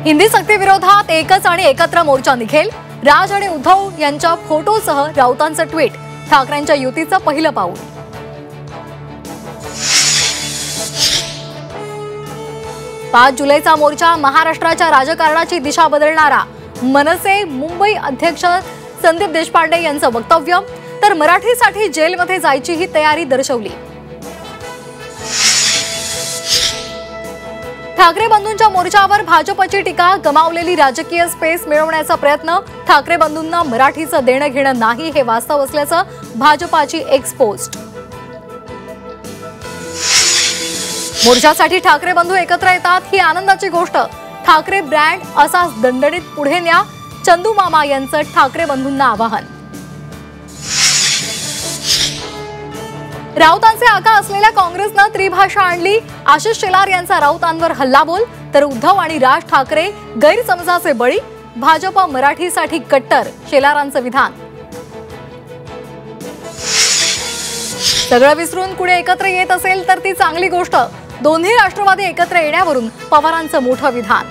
हिंदी सक्ती विरोधात एकच आणि एकत्र मोर्चा निघेल। राज आणि उद्धव यांच्या फोटोसह राऊतांचं ट्विट। ठाकरेंच्या युतीचं पहिलं पाऊल। पाच जुलैचा मोर्चा महाराष्ट्राच्या राजकारणाची दिशा बदलणारा। मनसे मुंबई अध्यक्ष संदीप देशपांडे यांचं वक्तव्य। तर मराठीसाठी जेलमध्ये जायची ही तयारी दर्शवली। ठाकरे बंधूंच्या मोर्चावर भाजपची टीका। गमावलेली राजकीय स्पेस मिळवण्याचा प्रयत्न। ठाकरे बंधूंना मराठीचं देणं घेणं नाही हे वास्तव असल्याचं भाजपाची एक्स पोस्ट। मोर्चासाठी ठाकरे बंधू एकत्र येतात ही आनंदाची गोष्ट। ठाकरे ब्रँड असाच दणदणीत पुढे न्या। चंदू मामा यांचं ठाकरे बंधूंना आवाहन। राऊतांचे आका असलेल्या काँग्रेसनं त्रिभाषा आणली। आशिष शेलार यांचा राऊतांवर हल्लाबोल। तर उद्धव आणि राज ठाकरे गैरसमजाचे बळी। भाजप मराठीसाठी कट्टर शेलारांचं विधान। सगळं विसरून कुणी एकत्र येत असेल तर ती चांगली गोष्ट। दोन्ही राष्ट्रवादी एकत्र येण्यावरून पवारांचं मोठं विधान।